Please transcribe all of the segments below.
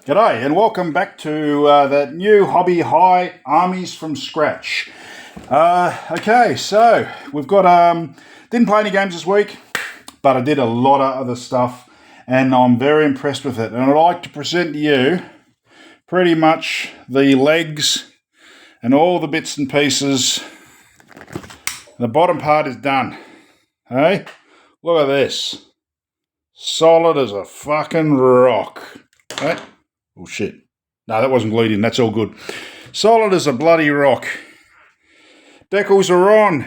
G'day and welcome back to that new hobby high Armies from scratch. Okay, so we've got didn't play any games this week, but I did a lot of other stuff and I'm very impressed with it. And I'd like to present to you pretty much the legs and all the bits and pieces. The bottom part is done. Hey, look at this. Solid as a fucking rock. Hey. Oh shit. No, that wasn't bleeding. That's all good. Solid as a bloody rock. Decals are on.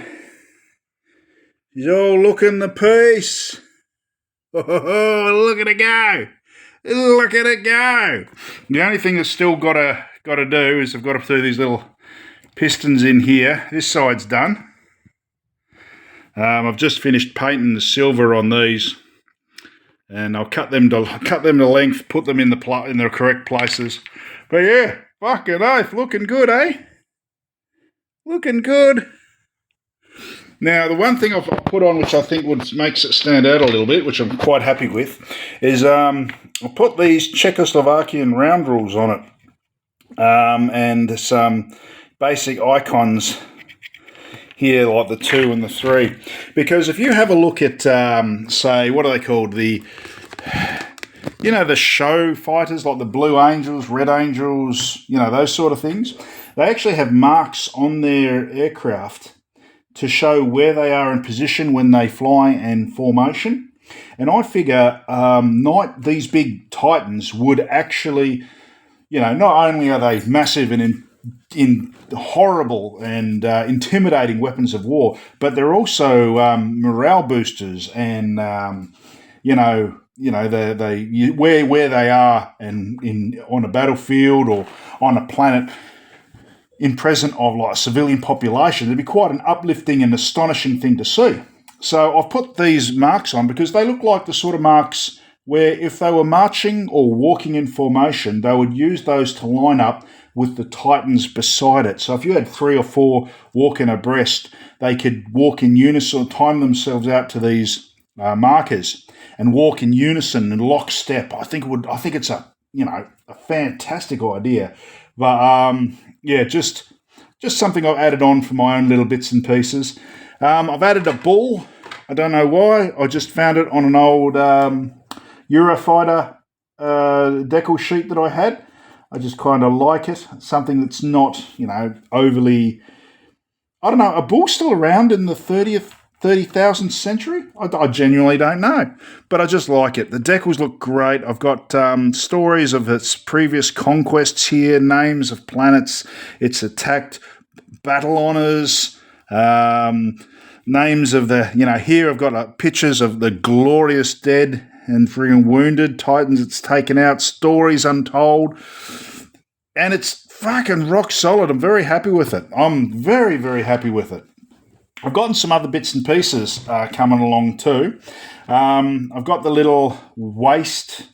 He's all looking the piece. Oh, look at it go. Look at it go. The only thing that's still got to do is I've got to throw these little pistons in here. This side's done. I've just finished painting the silver on these. And I'll cut them to length, put them in the correct places. But yeah, fucking oath, looking good, eh? Looking good. Now, the one thing I've put on, which I think makes it stand out a little bit, which I'm quite happy with, is I put these Czechoslovakian round rules on it, and some basic icons here, like the 2 and the 3, because if you have a look at, say, what are they called? The show fighters, like the Blue Angels, Red Angels, those sort of things. They actually have marks on their aircraft to show where they are in position when they fly and formation. And I figure these big Titans would actually, not only are they massive and in horrible and intimidating weapons of war, but they're also morale boosters and where they are and on a battlefield or on a planet in present of like a civilian population. It'd be quite an uplifting and astonishing thing to see. So I've put these marks on because they look like the sort of marks where if they were marching or walking in formation, they would use those to line up with the Titans beside it. So if you had 3 or 4 walking abreast, they could walk in unison, time themselves out to these markers and walk in unison and lockstep. I think it's a fantastic idea. But just something I've added on for my own little bits and pieces. I've added a bull. I don't know why. I just found it on an old Eurofighter decal sheet that I had. I just kind of like it. Something that's not, overly... I don't know, are bulls still around in the 30,000th century? I genuinely don't know. But I just like it. The decals look great. I've got stories of its previous conquests here, names of planets it's attacked, battle honours, names of the... here I've got pictures of the glorious dead and friggin' wounded Titans it's taken out, stories untold, and it's fucking rock solid. I'm very happy with it. I'm very, very happy with it. I've gotten some other bits and pieces coming along too. I've got the little waist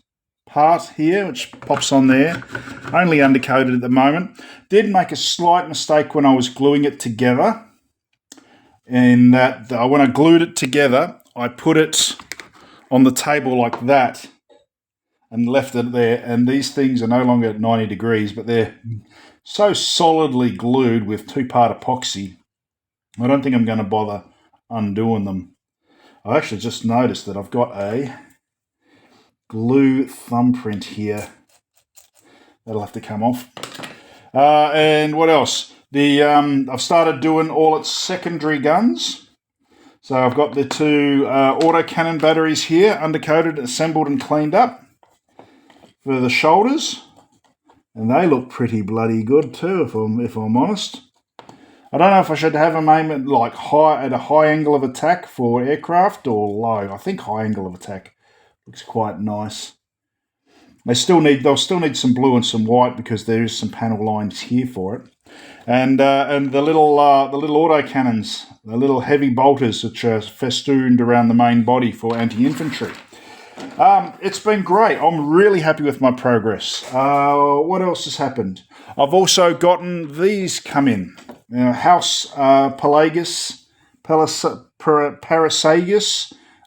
part here, which pops on there, only undercoated at the moment. Did make a slight mistake when I was gluing it together, in that when I glued it together, I put it on the table like that and left it there, and these things are no longer at 90 degrees, but they're so solidly glued with 2-part epoxy, I don't think I'm going to bother undoing them. I actually just noticed that I've got a glue thumbprint here. That'll have to come off. And what else? I've started doing all its secondary guns. So I've got the 2 autocannon batteries here, undercoated, assembled and cleaned up for the shoulders. And they look pretty bloody good too, if I'm honest. I don't know if I should have them aim at at a high angle of attack for aircraft or low. I think high angle of attack looks quite nice. They'll still need some blue and some white because there is some panel lines here for it. And the little autocannons, the little heavy bolters which are festooned around the main body for anti-infantry. It's been great. I'm really happy with my progress. What else has happened? I've also gotten these come in. House Parasagus.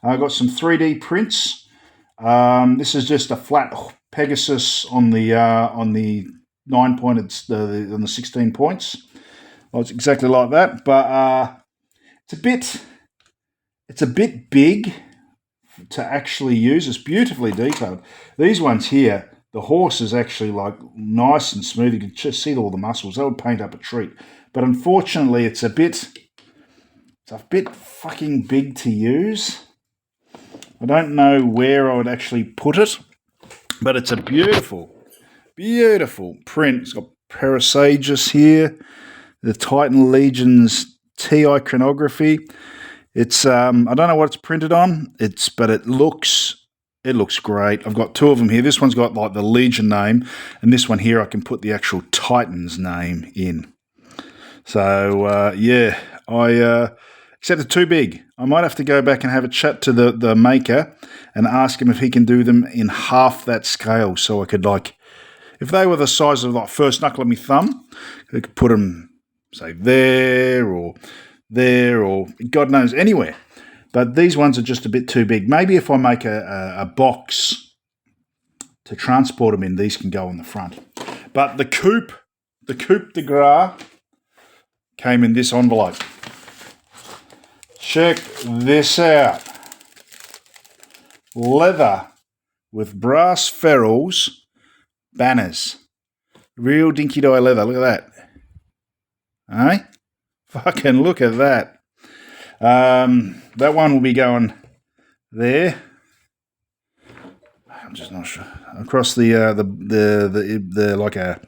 I got some 3D prints. This is just a flat Pegasus on the 9-pointed, on the 16 points. Well, it's exactly like that, but it's a bit big to actually use. It's beautifully detailed. These ones here, the horse is actually like nice and smooth. You can just see all the muscles. That would paint up a treat. But unfortunately, it's a bit fucking big to use. I don't know where I would actually put it, but it's a beautiful, beautiful print. It's got Parasagus here, the Titan Legion's TI chronography. It's I don't know what it's printed on. But it looks great. I've got two of them here. This one's got like the Legion name, and this one here I can put the actual Titan's name in. So yeah, except they're too big. I might have to go back and have a chat to the maker and ask him if he can do them in half that scale, so I could, like, if they were the size of like first knuckle of my thumb, I could put them, say, there or God knows anywhere. But these ones are just a bit too big. Maybe if I make a box to transport them in, these can go on the front. But the coupe de gras came in this envelope. Check this out. Leather with brass ferrules, banners. Real dinky dye leather. Look at that. Eh? Fucking look at that. That one will be going there. I'm just not sure. Across the like a,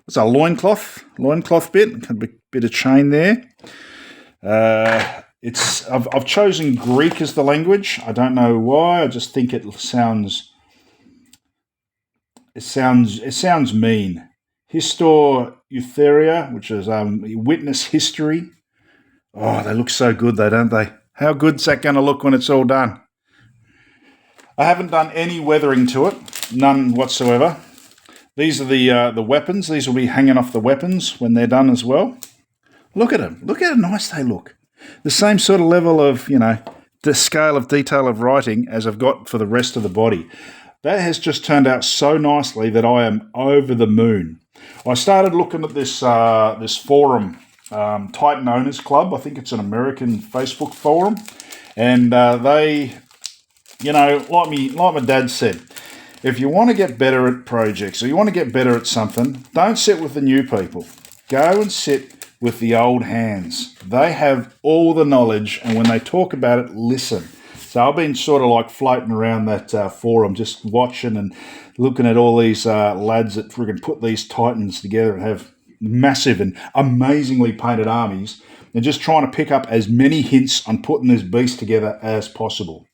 what's a loincloth bit. A bit of chain there. I've chosen Greek as the language. I don't know why. I just think it sounds mean. Histor Eutheria, which is witness history. Oh, they look so good though, don't they? How good's that going to look when it's all done? I haven't done any weathering to it, none whatsoever. These are the weapons. These will be hanging off the weapons when they're done as well. Look at them. Look how nice they look. The same sort of level of, the scale of detail of writing as I've got for the rest of the body. That has just turned out so nicely that I am over the moon. I started looking at this forum, Titan Owners Club. I think it's an American Facebook forum. And they, like my dad said, if you want to get better at projects or you want to get better at something, don't sit with the new people. Go and sit with the old hands. They have all the knowledge, and when they talk about it, listen. So I've been sort of like floating around that forum, just watching and looking at all these lads that friggin' put these Titans together and have massive and amazingly painted armies, and just trying to pick up as many hints on putting this beast together as possible.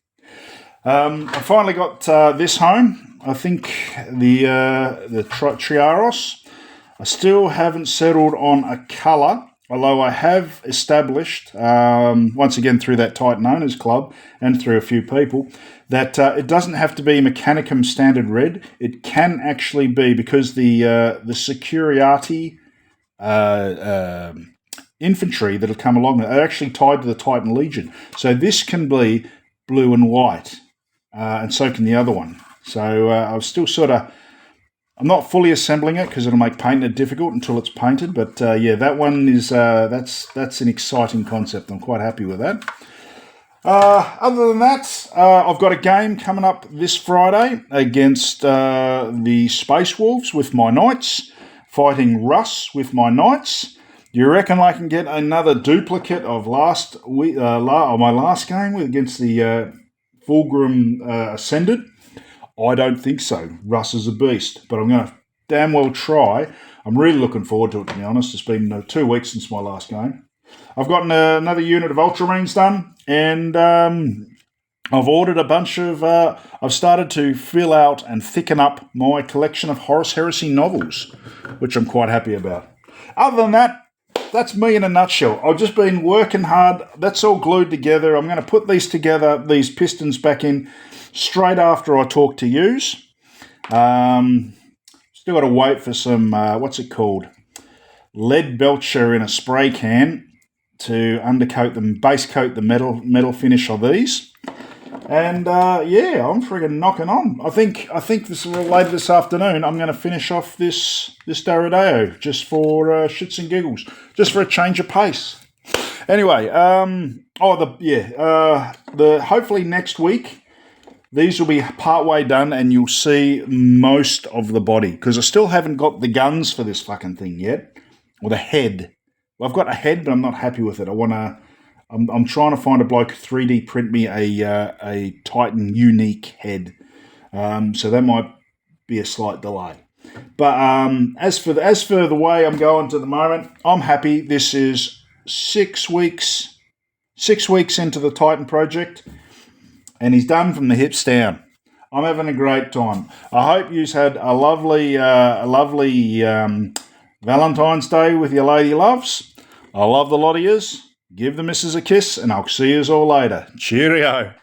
I finally got this home. I think the Triaros. I still haven't settled on a colour, although I have established, once again through that Titan Owners Club and through a few people, that it doesn't have to be Mechanicum standard red. It can actually be, because the Securiati infantry that have come along are actually tied to the Titan Legion. So this can be blue and white, and so can the other one. So I've still I'm not fully assembling it because it'll make painting it difficult until it's painted. But yeah, that one is that's an exciting concept. I'm quite happy with that. Other than that, I've got a game coming up this Friday against the Space Wolves with my Knights, fighting Russ with my Knights. Do you reckon I can get another duplicate of my last game against the Fulgrim Ascended? I don't think so. Russ is a beast, but I'm going to damn well try. I'm really looking forward to it, to be honest. It's been 2 weeks since my last game. I've got another unit of Ultramarines done, and I've ordered a bunch of... I've started to fill out and thicken up my collection of Horus Heresy novels, which I'm quite happy about. Other than that, that's me in a nutshell. I've just been working hard. That's all glued together. I'm going to put these together, these pistons back in, straight after I talk to yous. Still got to wait for some, what's it called? Lead belcher in a spray can to undercoat them, base coat the metal finish of these. And yeah, I'm friggin' knocking on. I think this later this afternoon I'm going to finish off this Daradeo just for shits and giggles, just for a change of pace. Anyway, hopefully next week these will be partway done and you'll see most of the body, because I still haven't got the guns for this fucking thing yet, or the head. Well, I've got a head, but I'm not happy with it. I'm trying to find a bloke 3D print me a Titan unique head, so that might be a slight delay. But as for the way I'm going to the moment, I'm happy. This is 6 weeks into the Titan project, and he's done from the hips down. I'm having a great time. I hope you've had a lovely Valentine's Day with your lady loves. I love the lot of yous. Give the missus a kiss, and I'll see yous all later. Cheerio.